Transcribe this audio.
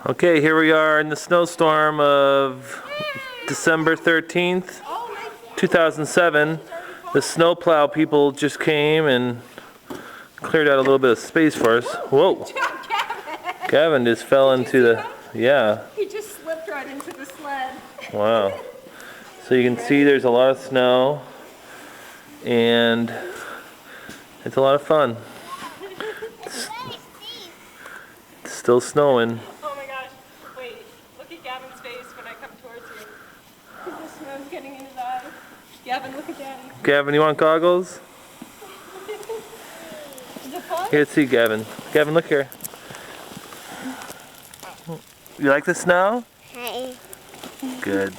Okay, here we are in the snowstorm of December 13th, 2007. The snowplow people just came and cleared out a little bit of space for us. Whoa! Gavin just fell into the, yeah. He just slipped right into the sled. Wow. So you can see there's a lot of snow and it's a lot of fun. It's still snowing. Oh my gosh. Wait, look at Gavin's face when I come towards you. The snow's getting in his eyes. Gavin, look at Daddy. Gavin, you want goggles? Is it fun? Here, let's see Gavin. Gavin, look here. You like the snow? Hey. Good.